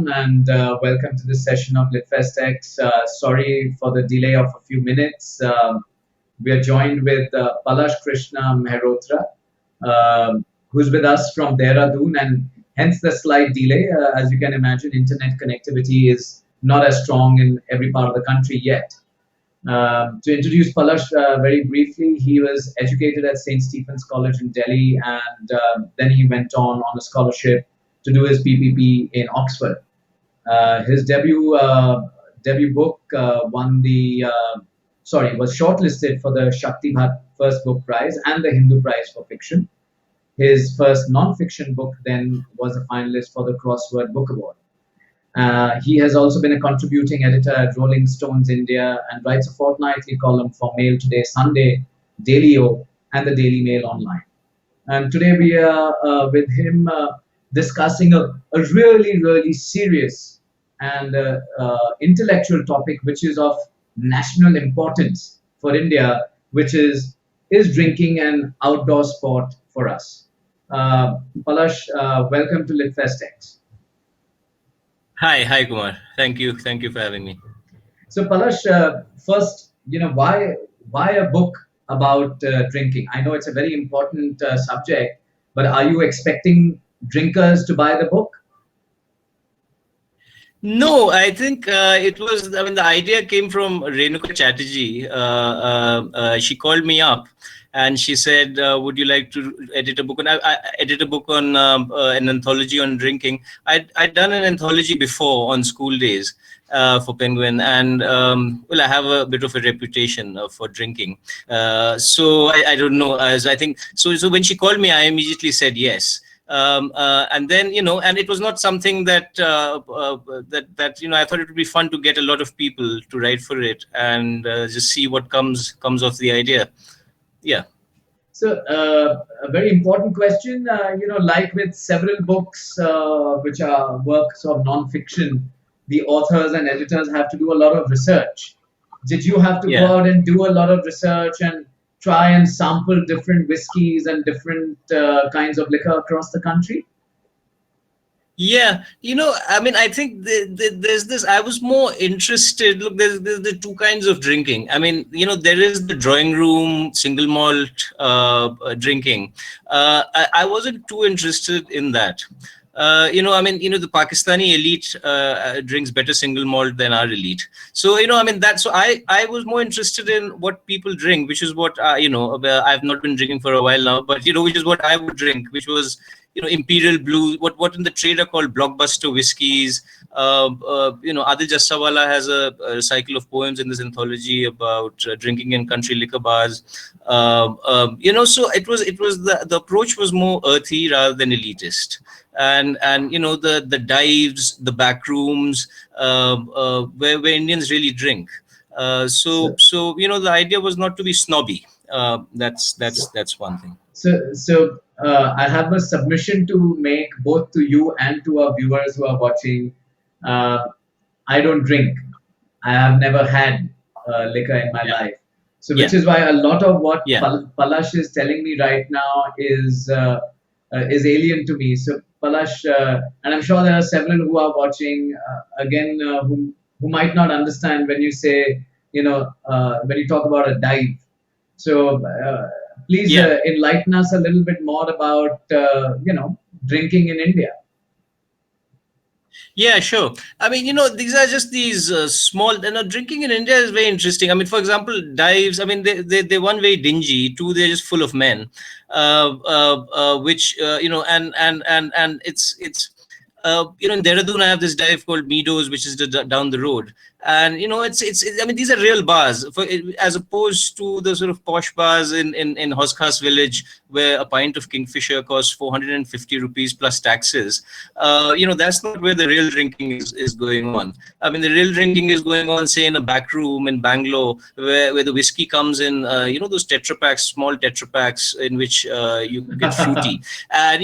everyone, and welcome to this session of LitFestx. Sorry for the delay of a few minutes. We are joined with Palash Krishna Mehrotra, who's with us from Dehradun, and hence the slight delay. As you can imagine, internet connectivity is not as strong in every part of the country yet. To introduce Palash very briefly, he was educated at St. Stephen's College in Delhi, and then he went on a scholarship to do his PPP in Oxford. His debut book was shortlisted for the Shakti Bhat First Book Prize and the Hindu Prize for Fiction. His first non-fiction book then was a finalist for the Crossword Book Award. He has also been a contributing editor at Rolling Stones India and writes a fortnightly column for Mail Today Sunday, Daily O, and the Daily Mail Online. And today we are with him discussing a really, really serious and intellectual topic which is of national importance for India, which is drinking an outdoor sport for us? Palash, welcome to LitFestx. Hi, Kumar. Thank you for having me. So, Palash, first, why a book about drinking? I know it's a very important subject, but are you expecting drinkers to buy the book? No, I think it was. I mean, the idea came from Renuka Chatterjee. She called me up, and she said, "Would you like to edit a book?" And I edit a book on an anthology on drinking. I'd done an anthology before on school days for Penguin, and I have a bit of a reputation for drinking. So I don't know. As I think so. So when she called me, I immediately said yes. And then and it was not something that I thought it would be fun to get a lot of people to write for it and just see what comes of the idea. Yeah. So a very important question. Like with several books which are works of non-fiction, the authors and editors have to do a lot of research. Did you have to go out and do a lot of research and try and sample different whiskies and different kinds of liquor across the country? Yeah, I mean, I think there's this. I was more interested. Look, there's the two kinds of drinking. I mean, there is the drawing room single malt drinking. I wasn't too interested in that. I mean, the Pakistani elite drinks better single malt than our elite. So, I mean, so I was more interested in what people drink, which is what, I've not been drinking for a while now, but, which is what I would drink, which was, Imperial Blue, what in the trade are called blockbuster whiskeys. Adil Jassawala has a cycle of poems in this anthology about drinking in country liquor bars. So it was the approach was more earthy rather than elitist. And the dives, the back rooms, where Indians really drink. So the idea was not to be snobby. That's one thing. So I have a submission to make both to you and to our viewers who are watching. I don't drink. I have never had liquor in my life. So which is why a lot of what Palash is telling me right now is alien to me. So Palash, and I'm sure there are several who are watching who might not understand when you say, when you talk about a dive. So please enlighten us a little bit more about, drinking in India. Yeah, sure. I mean, these are just these small. Drinking in India is very interesting. I mean, for example, dives. I mean, they're one, very dingy. Two, they're just full of men. Which and it's in Dehradun, I have this dive called Meadows, which is down the road. And, I mean, these are real bars as opposed to the sort of posh bars in Hoskas village, where a pint of Kingfisher costs 450 rupees plus taxes. That's not where the real drinking is going on. I mean, the real drinking is going on, say, in a back room in Bangalore, where the whiskey comes in, those Tetra Paks, small Tetra Paks in which you get fruity. And,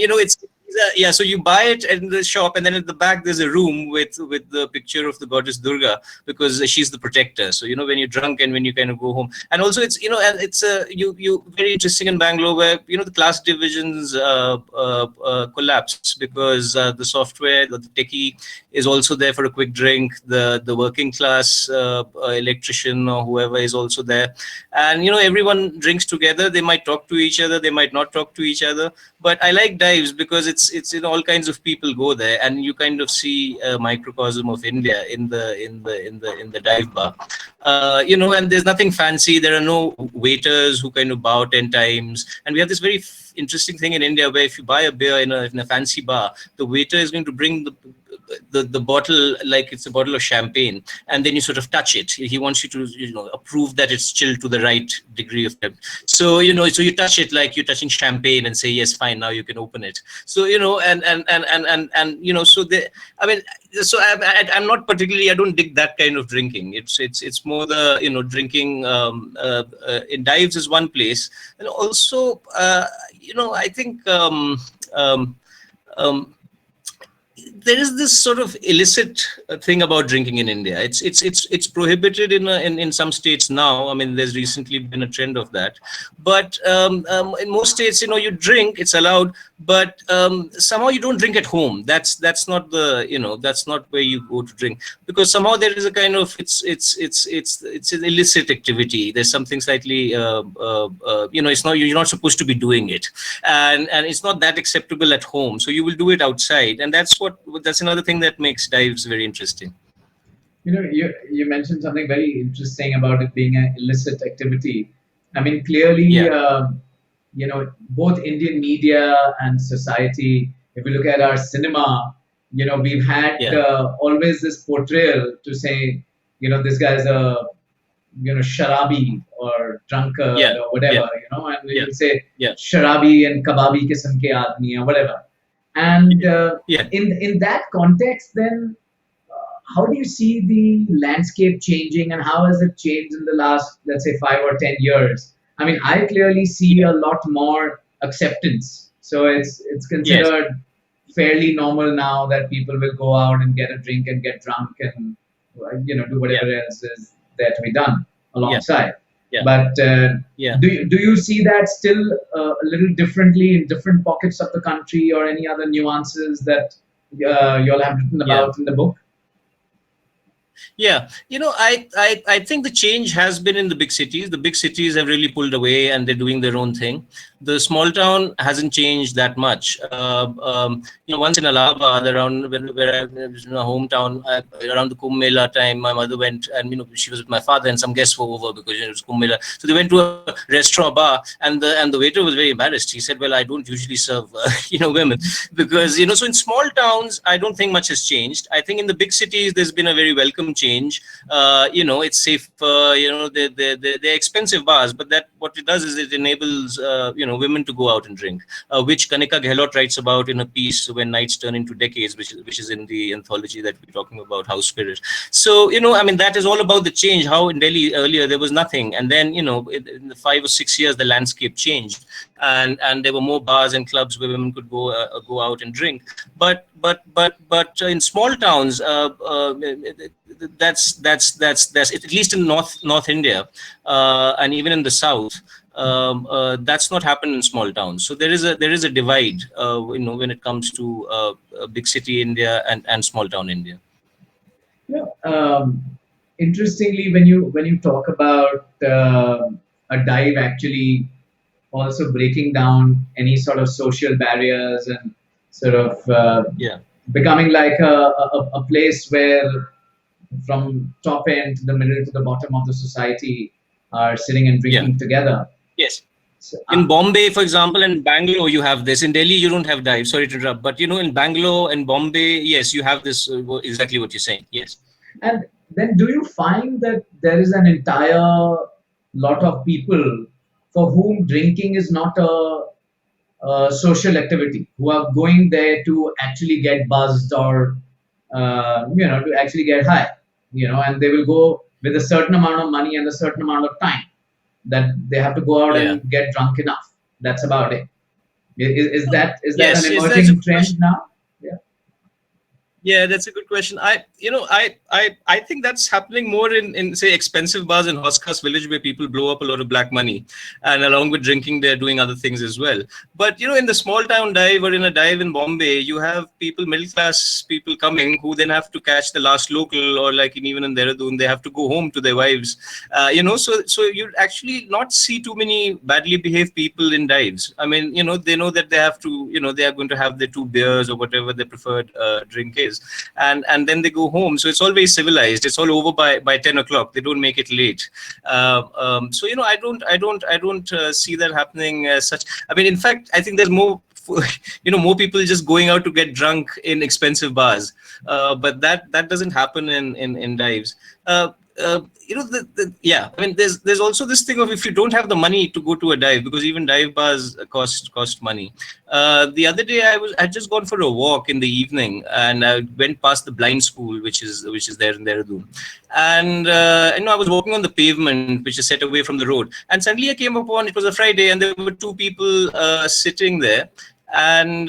Yeah, so you buy it in the shop, and then at the back there's a room with the picture of the goddess Durga, because she's the protector. So when you're drunk and when you kind of go home, and also it's and it's you very interesting in Bangalore, where the class divisions collapse, because the software, the techie is also there for a quick drink. The working class electrician or whoever is also there, and everyone drinks together. They might talk to each other, they might not talk to each other, but I like dives because it's all kinds of people go there, and you kind of see a microcosm of India in the dive bar. And there's nothing fancy. There are no waiters who kind of bow 10 times, and we have this very interesting thing in India, where if you buy a beer in a fancy bar, the waiter is going to bring the bottle like it's a bottle of champagne, and then you sort of touch it. He wants you to approve that it's chilled to the right degree of temp. So so you touch it like you're touching champagne, and say, yes, fine, now you can open it. So so I mean, so I'm not particularly, I don't dig that kind of drinking. It's more the drinking in dives is one place. And also I think there is this sort of illicit thing about drinking in India. It's prohibited in some states now. I mean, there's recently been a trend of that, but in most states, you drink, it's allowed, but somehow you don't drink at home. That's not that's not where you go to drink, because somehow there is a kind of it's an illicit activity. There's something slightly it's not, you're not supposed to be doing it, and it's not that acceptable at home. So you will do it outside, and that's another thing that makes dives very interesting. You mentioned something very interesting about it being an illicit activity. I mean, clearly, Yeah. Both Indian media and society, if we look at our cinema, we've had Yeah. always this portrayal to say, this guy's a, sharabi or drunkard Yeah. or whatever, and we Yeah. will say Yeah. sharabi and kababi kisam ke aadmi or whatever. And Yeah. in that context, then how do you see the landscape changing, and how has it changed in the last, let's say, 5 or 10 years? I mean, I clearly see a lot more acceptance. So it's Yes. considered fairly normal now that people will go out and get a drink and get drunk and do whatever else is there to be done alongside. Yeah. But Yeah. do you see that still a little differently in different pockets of the country, or any other nuances that you'll have written about in the book? Yeah, I think the change has been in the big cities. The big cities have really pulled away, and they're doing their own thing. The small town hasn't changed that much. Once in Allahabad, around where I was in a hometown, around the Kumbh Mela time, my mother went, and she was with my father, and some guests were over because it was Kumbh Mela. So they went to a restaurant bar, and the waiter was very embarrassed. He said, "Well, I don't usually serve women," because so in small towns, I don't think much has changed. I think in the big cities, there's been a very welcome change. It's safer. They're expensive bars, but that what it does is it enables women to go out and drink, which Kanika Gehlot writes about in a piece, When Nights Turn into Decades, which is in the anthology that we're talking about, House Spirit. So I mean, that is all about the change. How in Delhi earlier there was nothing, and then in the 5 or 6 years the landscape changed, and there were more bars and clubs where women could go out and drink. But in small towns, that's at least in North India, and even in the South. That's not happened in small towns. So there is a divide, when it comes to big city India and small town India. Yeah. Interestingly, when you talk about a dive actually also breaking down any sort of social barriers, and sort of Yeah. becoming like a place where, from top end to the middle to the bottom of the society, are sitting and Yeah. drinking together. Yes. So, In Bombay, for example, and Bangalore, you have this. In Delhi, you don't have dive. Sorry to interrupt, but in Bangalore and Bombay, yes, you have this. Exactly what you're saying. Yes. and then, do you find that there is an entire lot of people for whom drinking is not a social activity, who are going there to actually get buzzed, or to actually get high, and they will go with a certain amount of money and a certain amount of time that they have to go out Yeah. and get drunk enough. That's about it. Is that an Yes, yes, that's a emerging good trend question. now? Yeah. Yeah, that's a good question. I think that's happening more in say expensive bars in Hoskas village where people blow up a lot of black money, and along with drinking, they're doing other things as well. But in the small town dive or in a dive in Bombay, you have people, middle class people coming who then have to catch the last local, or like even in Dehradun, they have to go home to their wives. So you actually not see too many badly behaved people in dives. I mean, they know that they have to, they are going to have their two beers or whatever their preferred drink is, and then they go home. So it's always civilized. It's all over by 10 o'clock. They don't make it late. So I don't see that happening as such. I mean, in fact, I think there's more. More people just going out to get drunk in expensive bars, but that doesn't happen in dives. Uh, yeah, I mean, there's also this thing of, if you don't have the money to go to a dive, because even dive bars cost money. The other day I just gone for a walk in the evening, and I went past the blind school, which is there in Dehradun, and I was walking on the pavement, which is set away from the road, and suddenly I came upon, it was a Friday, and there were two people sitting there, and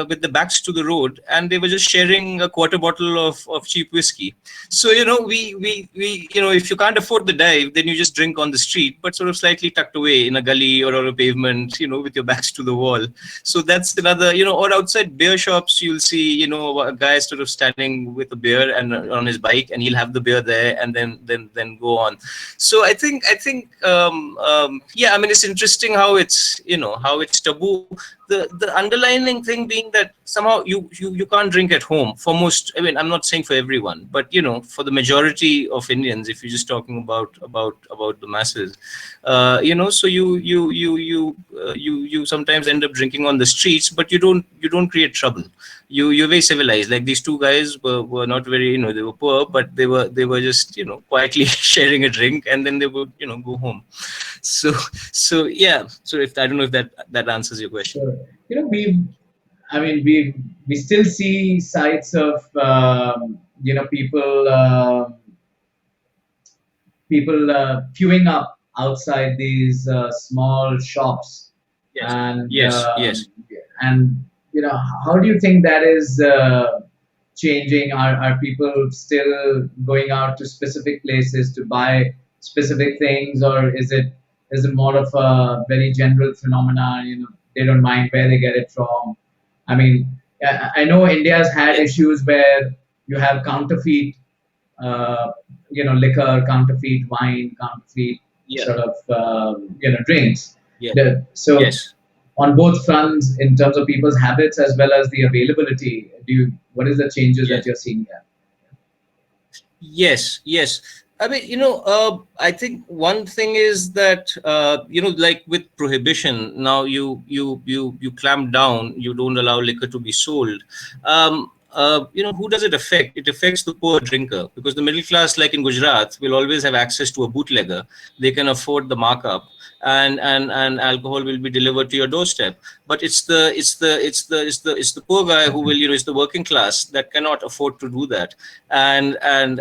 with the backs to the road, and they were just sharing a quarter bottle of cheap whiskey. So we if you can't afford the dive, then you just drink on the street, but sort of slightly tucked away in a gully or on a pavement, with your backs to the wall. So that's another, or outside beer shops, you'll see, a guy sort of standing with a beer and on his bike, and he'll have the beer there, and then go on. So I think yeah, I mean, it's interesting how it's taboo. The underlining thing being that somehow you can't drink at home for most. I mean, I'm not saying for everyone, but for the majority of Indians, if you're just talking about the masses, so you sometimes end up drinking on the streets, but you don't create trouble. You're very civilized. Like these two guys were not very, they were poor, but they were just quietly sharing a drink, and then they would go home. So so yeah. So if I don't know if that answers your question. Sure. I mean, we still see sites of people queuing up outside these small shops, Yes, and yes, yes. and how do you think that is changing? Are people still going out to specific places to buy specific things, or is it more of a very general phenomenon? They don't mind where they get it from. I mean, I know India's had Yeah, issues where you have counterfeit, uh, liquor, counterfeit wine, counterfeit yeah, sort of, drinks. yeah, So yes, on both fronts, in terms of people's habits as well as the availability, what is the changes that yes. you're seeing there? Yes, yes. I mean, I think one thing is that, like with prohibition, now you clamp down, you don't allow liquor to be sold. Who does it affect? It affects the poor drinker, because the middle class, like in Gujarat, will always have access to a bootlegger. They can afford the markup, and alcohol will be delivered to your doorstep. But it's the poor guy who will, it's the working class that cannot afford to do that. And then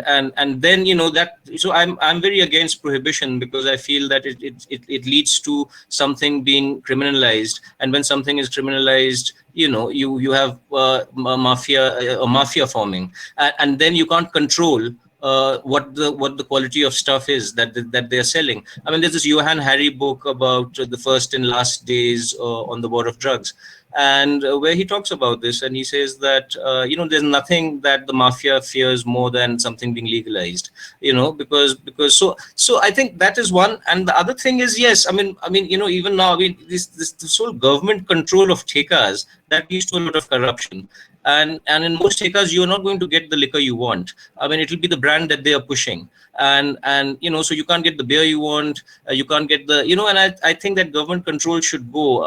that. So I'm very against prohibition, because I feel that it leads to something being criminalized, and when something is criminalized, you have a mafia forming, and then you can't control what the quality of stuff is that they're selling. I mean, there's this Johann Hari book about the first and last days on the war of drugs, and where he talks about this, and he says that there's nothing that the mafia fears more than something being legalized. Because so I think that is one. And the other thing is, yes, I mean even now, I mean, this whole government control of thekas, that leads to a lot of corruption. And in most thekas, you're not going to get the liquor you want. I mean, it'll be the brand that they are pushing, and so you can't get the beer you want. You can't get the, and I think that government control should go,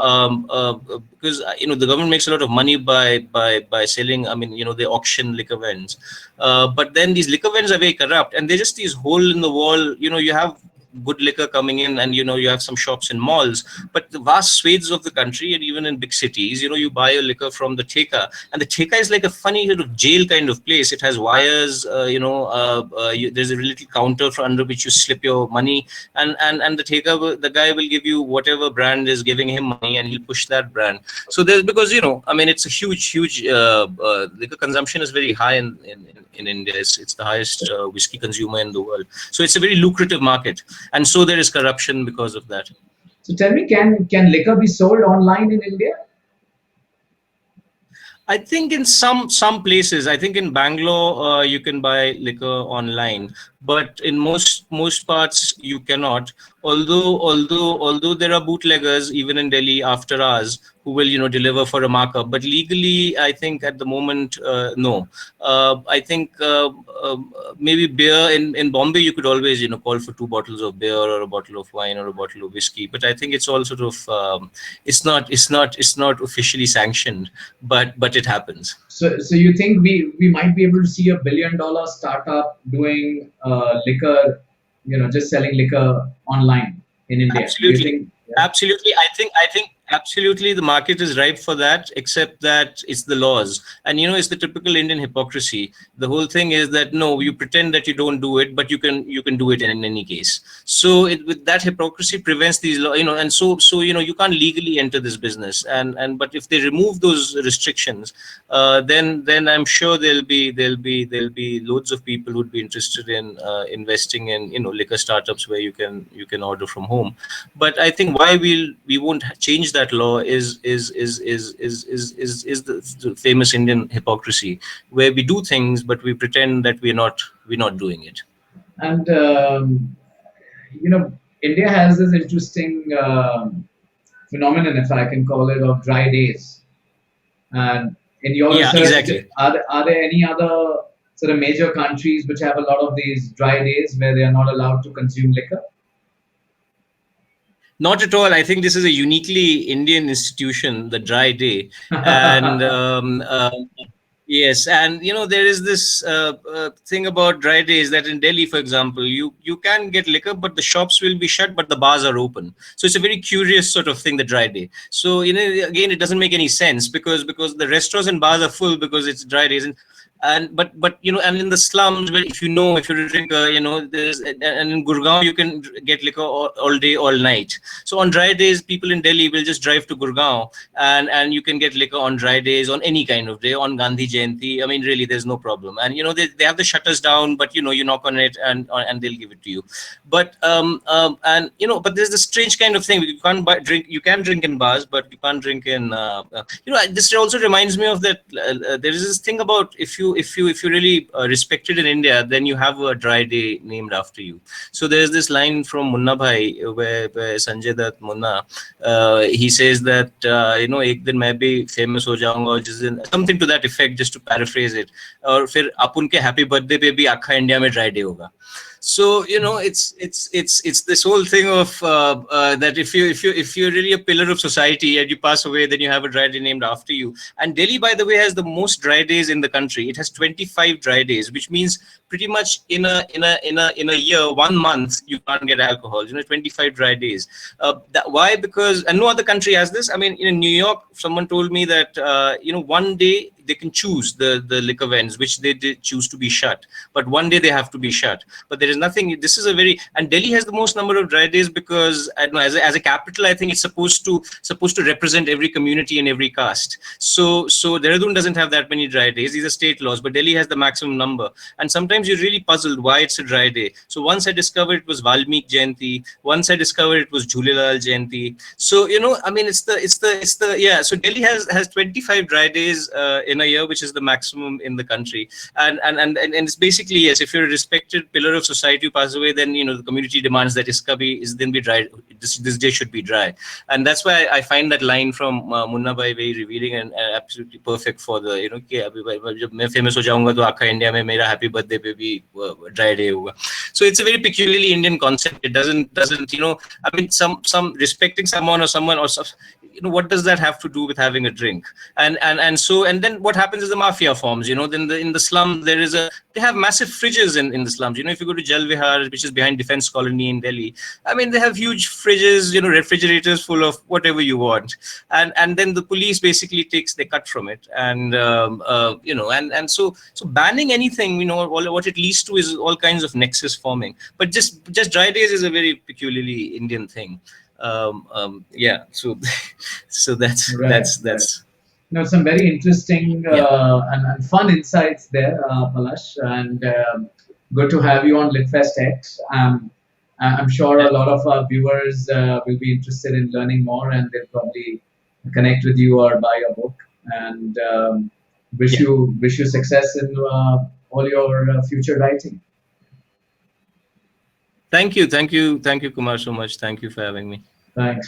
because the government makes a lot of money by selling. I mean, they auction liquor vends, but then these liquor vends are very corrupt, and they're just these hole in the wall. You have good liquor coming in, and you have some shops in malls, but the vast swathes of the country and even in big cities, you buy your liquor from the theka, and the theka is like a funny sort of jail kind of place. It has wires, there's a little counter under which you slip your money, and the theka, the guy will give you whatever brand is giving him money, and he'll push that brand. So there's, because I mean, it's a huge liquor consumption is very high in India. It's the highest whiskey consumer in the world. So it's a very lucrative market, and so there is corruption because of that. So tell me, can liquor be sold online in India? I think in some places, I think in Bangalore you can buy liquor online, but in most parts you cannot. Although there are bootleggers even in Delhi after hours who will deliver for a markup, but legally I think at the moment no. I think maybe beer in Bombay you could always call for 2 bottles of beer or a bottle of wine or a bottle of whiskey, but I think it's all sort of it's not officially sanctioned, but it happens. So you think we might be able to see a $1 billion startup doing liquor, just selling liquor online in India? Do you Absolutely. think? Yeah. Absolutely. I think absolutely the market is ripe for that, except that it's the laws. And it's the typical Indian hypocrisy. The whole thing is that no, you pretend that you don't do it, but you can do it in any case. So with that hypocrisy prevents these law, and so you can't legally enter this business. But if they remove those restrictions, then I'm sure there'll be loads of people who'd be interested in investing in liquor startups where you can order from home. But I think why we won't change that law is the famous Indian hypocrisy, where we do things but we pretend that we're not doing it. And India has this interesting phenomenon, if I can call it, of dry days. And in your Yeah, research, exactly. are there any other sort of major countries which have a lot of these dry days where they are not allowed to consume liquor? Not at all. I think this is a uniquely Indian institution, the dry day, and yes, and there is this thing about dry days that in Delhi, for example, you can get liquor, but the shops will be shut, but the bars are open. So it's a very curious sort of thing, the dry day. So again, it doesn't make any sense because the restaurants and bars are full because it's dry days, and and in the slums, where if you're a drinker, there's, and in Gurgaon you can get liquor all day all night. So on dry days, people in Delhi will just drive to Gurgaon, and you can get liquor on dry days, on any kind of day, on Gandhi Jayanti. I mean, really, there's no problem. And they have the shutters down, but you knock on it, and they'll give it to you. But there's this strange kind of thing. You can't drink. You can drink in bars, but you can't drink in. This also reminds me of that. There is this thing about if you really respected in India, then you have a dry day named after you. So there's this line from Munna Bhai where Sanjay Dutt Munna, he says that एक दिन मैं भी famous हो जाऊंगा, और जिस दिन something to that effect, just to paraphrase it, और फिर अपन के happy birthday पे भी आखा इंडिया में dry day होगा. So it's this whole thing of that if you're really a pillar of society and you pass away, then you have a dry day named after you. And Delhi, by the way, has the most dry days in the country. It has 25 dry days, which means pretty much in a year, 1 month, you can't get alcohol. 25 dry days. Why? Because and no other country has this. I mean, in New York, someone told me that one day they can choose the liquor vends, which they choose to be shut, but one day they have to be shut. But there is nothing. This is a very, and Delhi has the most number of dry days because I don't know, as a capital, I think it's supposed to represent every community and every caste. So Dehradun doesn't have that many dry days. These are state laws, but Delhi has the maximum number. And sometimes you're really puzzled why it's a dry day. So once I discovered it was Valmik Jayanti. Once I discovered it was Jhulelal Jayanti. So I mean, it's the yeah. So Delhi has 25 dry days in a year, which is the maximum in the country. And it's basically, yes, if you're a respected pillar of society who passes away, then the community demands that is then be dry. This day should be dry. And that's why I find that line from Munna Bhai very revealing and absolutely perfect for the कि अभी जब मैं famous हो जाऊंगा तो आखा India में मेरा happy birthday पे भी dry day होगा. So it's a very peculiarly Indian concept. It doesn't I mean, some respecting someone or what does that have to do with having a drink? And then what happens is the mafia forms. Then in the slum they have massive fridges in the slums. If you go to Jal Vihar, which is behind Defense Colony in Delhi, I mean, they have huge fridges, refrigerators full of whatever you want, and then the police basically takes their cut from it. And banning anything, what it leads to is all kinds of nexus forming. But just dry days is a very peculiarly Indian thing. Yeah. So so that's Some very interesting yeah. and fun insights there, Palash, and good to have you on LitFestx. I'm sure a Yeah. lot of our viewers will be interested in learning more, and they'll probably connect with you or buy your book. And wish Yeah. you success in all your future writing. Thank you, Kumar, so much. Thank you for having me. Thanks.